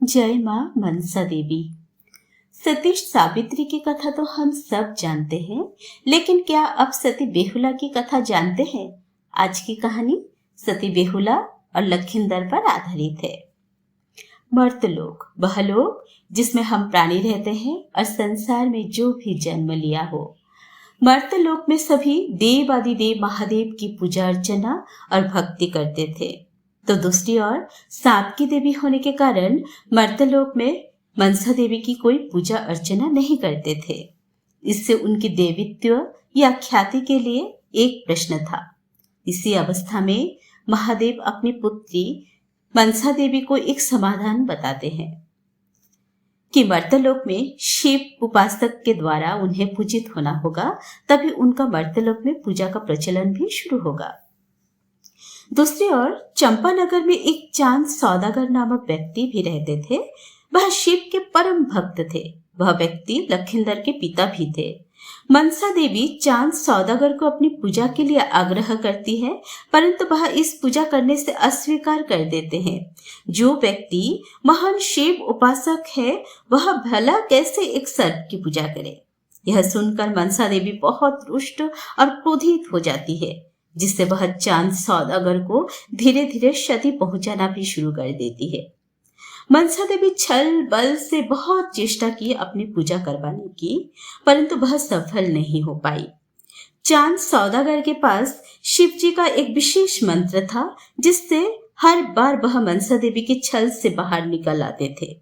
जय माँ मनसा देवी। सतीश सावित्री की कथा तो हम सब जानते हैं, लेकिन क्या अब सती बेहुला की कथा जानते हैं? आज की कहानी सती बेहुला और लखिंदर पर आधारित है। मर्तलोक वह लोक जिसमें हम प्राणी रहते हैं और संसार में जो भी जन्म लिया हो। मर्तलोक में सभी देव आदि देव महादेव की पूजा अर्चना और भक्ति करते थे, तो दूसरी ओर सांप की देवी होने के कारण मर्तलोक में मनसा देवी की कोई पूजा अर्चना नहीं करते थे। इससे उनकी देवित्व या ख्याति के लिए एक प्रश्न था। इसी अवस्था में महादेव अपनी पुत्री मनसा देवी को एक समाधान बताते हैं कि मर्तलोक में शिव उपासक के द्वारा उन्हें पूजित होना होगा, तभी उनका मर्तलोक में पूजा का प्रचलन भी शुरू होगा। दूसरी ओर चंपानगर में एक चांद सौदागर नामक व्यक्ति भी रहते थे। वह शिव के परम भक्त थे। वह व्यक्ति लखिंदर के पिता भी थे। मनसा देवी चांद सौदागर को अपनी पूजा के लिए आग्रह करती है, परंतु वह इस पूजा करने से अस्वीकार कर देते हैं। जो व्यक्ति महान शिव उपासक है, वह भला कैसे एक सर्प की पूजा करे? यह सुनकर मनसा देवी बहुत रुष्ट और क्रोधित हो जाती है, जिससे वह चांद सौदागर को धीरे धीरे क्षति पहुंचाना भी शुरू कर देती है। मनसा देवी छल बल से बहुत चेष्टा की अपनी पूजा करवाने की, परंतु वह सफल नहीं हो पाई। चांद सौदागर के पास शिव जी का एक विशेष मंत्र था, जिससे हर बार वह मनसा देवी के छल से बाहर निकल आते थे।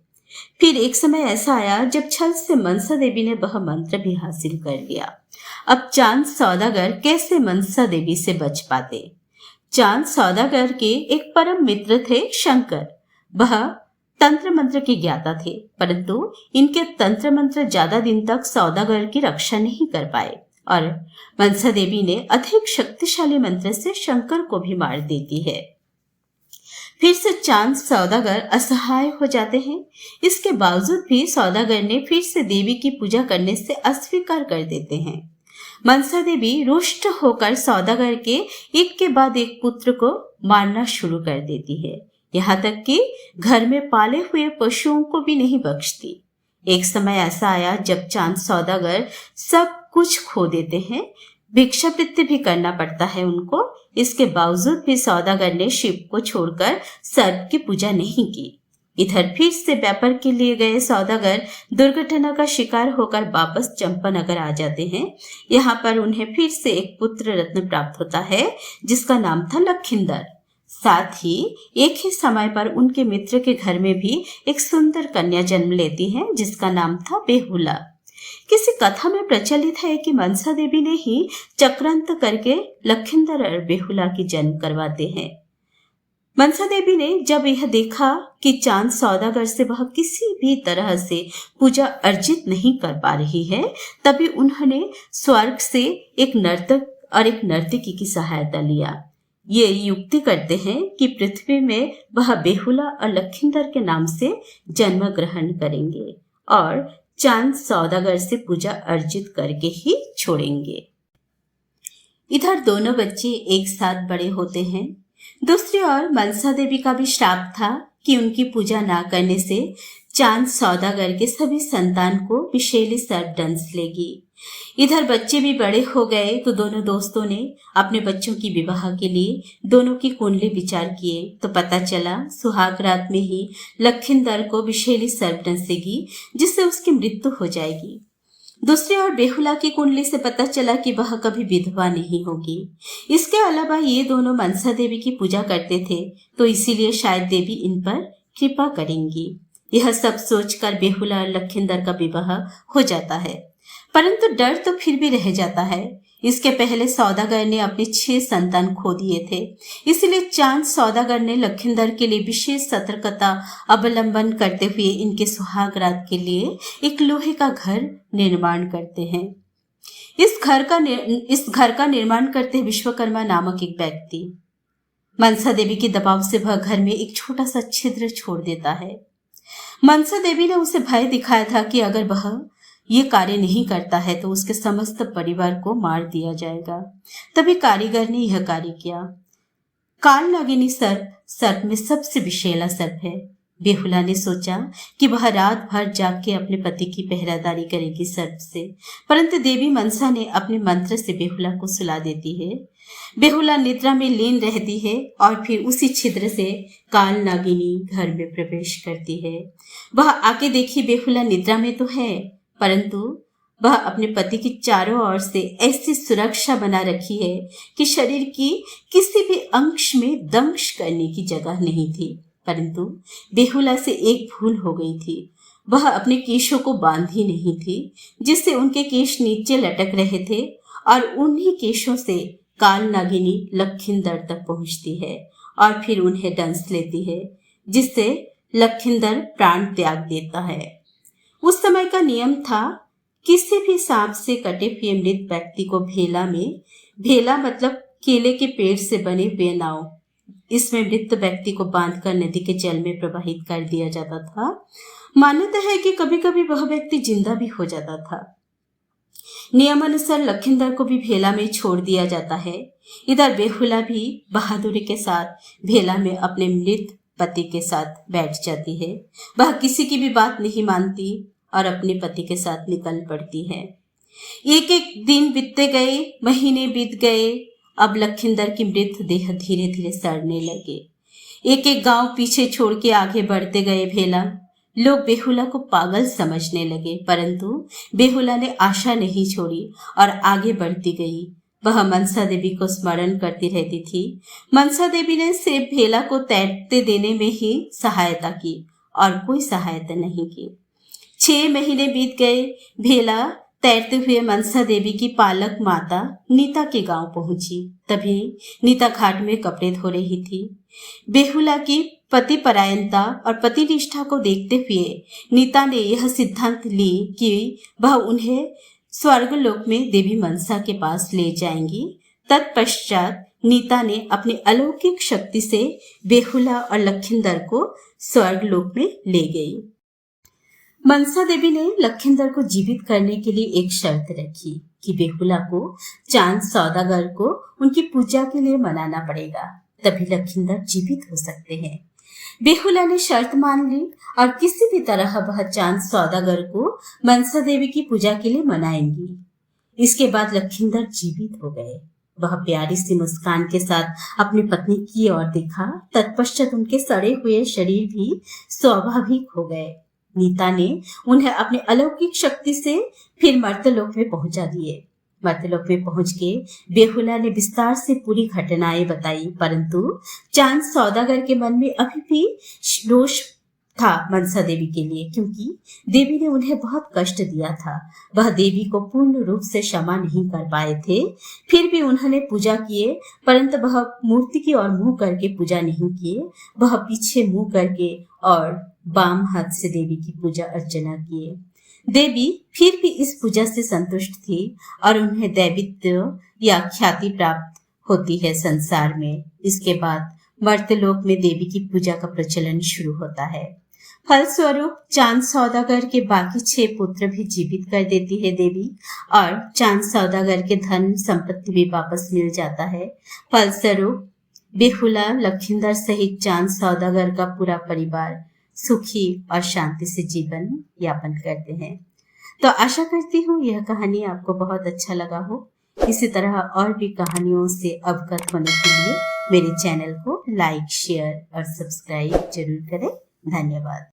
फिर एक समय ऐसा आया जब छल से मनसा देवी ने वह मंत्र भी हासिल कर लिया। अब चांद सौदागर कैसे मनसा देवी से बच पाते? चांद सौदागर के एक परम मित्र थे शंकर। वह तंत्र मंत्र के ज्ञाता थे, परंतु इनके तंत्र मंत्र ज्यादा दिन तक सौदागर की रक्षा नहीं कर पाए और मनसा देवी ने अधिक शक्तिशाली मंत्र से शंकर को भी मार देती है। फिर से चांद सौदागर असहाय हो जाते हैं। इसके बावजूद भी सौदागर ने फिर से देवी की पूजा करने से अस्वीकार कर देते हैं। मनसा देवी रुष्ट होकर सौदागर के एक के बाद एक पुत्र को मारना शुरू कर देती है, यहाँ तक कि घर में पाले हुए पशुओं को भी नहीं बख्शती। एक समय ऐसा आया जब चांद सौदागर सब कुछ खो देते हैं, भिक्षावृत्ति भी करना पड़ता है उनको। इसके बावजूद भी सौदागर ने शिव को छोड़कर सर्प की पूजा नहीं की। इधर फिर से व्यापार के लिए गए सौदागर दुर्घटना का शिकार होकर वापस चंपानगर आ जाते हैं। यहाँ पर उन्हें फिर से एक पुत्र रत्न प्राप्त होता है, जिसका नाम था लखिंदर। साथ ही एक ही समय पर उनके मित्र के घर में भी एक सुंदर कन्या जन्म लेती है, जिसका नाम था बेहुला। किसी कथा में प्रचलित है कि मनसा देवी ने ही चक्रांत करके लखिंदर और बेहुला की जन्म करवाते हैं। मनसा देवी ने जब यह देखा कि चांद सौदागर से वह किसी भी तरह से पूजा अर्जित नहीं कर पा रही है, तभी उन्होंने स्वर्ग से एक नर्तक और एक नर्तकी की सहायता लिया। ये युक्ति करते हैं कि पृथ्वी में वह बेहुला और लखिंदर के नाम से जन्म ग्रहण करेंगे और चांद सौदागर से पूजा अर्जित करके ही छोड़ेंगे। इधर दोनों बच्चे एक साथ बड़े होते हैं। दूसरी ओर मनसा देवी का भी श्राप था कि उनकी पूजा ना करने से चांद सौदागर के सभी संतान को विषैली सर्प डंस लेगी। इधर बच्चे भी बड़े हो गए तो दोनों दोस्तों ने अपने बच्चों की विवाह के लिए दोनों की कुंडली विचार किए, तो पता चला सुहाग रात में ही लखिंदर को विषैली सर्प डंसेगी, जिससे उसकी मृत्यु हो जाएगी। दूसरी ओर बेहुला की कुंडली से पता चला कि वह कभी विधवा नहीं होगी। इसके अलावा ये दोनों मनसा देवी की पूजा करते थे, तो इसीलिए शायद देवी इन पर कृपा करेंगी। यह सब सोचकर बेहुला और लखिंदर का विवाह हो जाता है, परंतु डर तो फिर भी रह जाता है। इसके पहले सौदागर ने अपने 6 संतान खो दिए थे, इसलिए चांद सौदागर ने लखिंदर के लिए विशेष सतर्कता अवलंबन करते हुए इनके सुहाग रात के लिए एक लोहे का घर निर्माण करते हैं। इस घर का निर्माण करते विश्वकर्मा नामक एक व्यक्ति। मनसा देवी के दबाव से वह घर में एक छोटा सा छिद्र छोड़ देता है। मनसा देवी ने उसे भय दिखाया था कि अगर वह ये कार्य नहीं करता है तो उसके समस्त परिवार को मार दिया जाएगा। तभी कारीगर ने यह कार्य किया। काल नागिनी सर्प में सबसे विषैला सर्प है। बेहुला ने सोचा कि वह रात भर जाग के अपने पति की पहरादारी करेगी सर्प से, परंतु देवी मनसा ने अपने मंत्र से बेहुला को सुला देती है। बेहुला निद्रा में लीन रहती है और फिर उसी छिद्र से काल नागिनी घर में प्रवेश करती है। वह आके देखी बेहुला निद्रा में तो है, परंतु वह अपने पति की चारों ओर से ऐसी सुरक्षा बना रखी है कि शरीर की किसी भी अंश में दंश करने की जगह नहीं थी। परंतु बेहुला से एक भूल हो गई थी, वह अपने केशों को बांधी नहीं थी, जिससे उनके केश नीचे लटक रहे थे और उन्हीं केशों से काल नागिनी लखिंदर तक पहुंचती है और फिर उन्हें डंस लेती है, जिससे लखिंदर प्राण त्याग देता है। उस समय का नियम था, किसी भी सांप से कटे हुए मृत व्यक्ति को भेला मतलब केले के पेड़ से बने हुए नाव, इसमें मृत व्यक्ति को बांधकर नदी के जल में प्रवाहित कर दिया जाता था। मान्यता है कि कभी कभी वह व्यक्ति जिंदा भी हो जाता था। नियमानुसार लखिंदर को भी भेला में छोड़ दिया जाता है। इधर बेहुला भी बहादुरी के साथ भेला में अपने मृत पति के साथ बैठ जाती है। वह किसी की भी बात नहीं मानती और अपने पति के साथ निकल पड़ती है। एक एक दिन बीतते गए, महीने बीत गए। अब लखिंदर की मृत देह धीरे धीरे सड़ने लगे। एक एक गांव पीछे छोड़ के आगे बढ़ते गए भेला। लोग बेहुला को पागल समझने लगे, परंतु बेहुला ने आशा नहीं छोड़ी और आगे बढ़ती गई। वह मनसा देवी को स्मरण करती रहती थी। मनसा देवी ने सिर्फ भेला को तैरते देने में ही सहायता की और कोई सहायता नहीं की। 6 महीने बीत गए। भेला तैरते हुए मनसा देवी की पालक माता नीता के गांव पहुंची। तभी नीता घाट में कपड़े धो रही थी। बेहुला की पति परायणता और पति निष्ठा को देखते हुए नीता ने यह सिद्धांत ली कि वह उन्हें स्वर्गलोक में देवी मनसा के पास ले जाएंगी। तत्पश्चात नीता ने अपनी अलौकिक शक्ति से बेहुला और लखिंदर को स्वर्गलोक में ले गई। मनसा देवी ने लखिंदर को जीवित करने के लिए एक शर्त रखी कि बेहुला को चांद सौदागर को उनकी पूजा के लिए मनाना पड़ेगा, तभी लखिंदर जीवित हो सकते हैं। बेहुला ने शर्त मान ली और किसी भी तरह वह चांद सौदागर को मनसा देवी की पूजा के लिए मनाएंगी। इसके बाद लखिंदर जीवित हो गए। वह प्यारी सी मुस्कान के साथ अपनी पत्नी की ओर देखा। तत्पश्चात उनके सड़े हुए शरीर भी स्वाभाविक हो गए। नीता ने उन्हें अपनी अलौकिक शक्ति से फिर मर्तलोक में पहुंचा दिए। मर्तलोक में पहुंच के बेहुला ने विस्तार से पूरी घटनाएं बताई, परंतु चांद सौदागर के मन में अभी भी रोष था मनसा देवी के लिए, क्योंकि देवी ने उन्हें बहुत कष्ट दिया था। वह देवी को पूर्ण रूप से क्षमा नहीं कर पाए थे। फिर भी उन्होंने पूजा किए, परंतु वह मूर्ति की ओर मुंह करके पूजा नहीं किए। वह पीछे मुंह करके और बाम हाथ से देवी की पूजा अर्चना किए। देवी फिर भी इस पूजा से संतुष्ट थी और उन्हें दैवित्व या ख्याति प्राप्त होती है संसार में। इसके बाद मर्तलोक में देवी की पूजा का प्रचलन शुरू होता है। फलस्वरूप चांद सौदागर के बाकी 6 पुत्र भी जीवित कर देती है देवी और चांद सौदागर के धन संपत्ति भी वापस मिल जाता है। फलस्वरूप बेहुला, लखिंदर सहित चांद सौदागर का पूरा परिवार सुखी और शांति से जीवन यापन करते हैं। तो आशा करती हूँ यह कहानी आपको बहुत अच्छा लगा हो। इसी तरह और भी कहानियों से अवगत होने के लिए मेरे चैनल को लाइक, शेयर और सब्सक्राइब जरूर करें। धन्यवाद।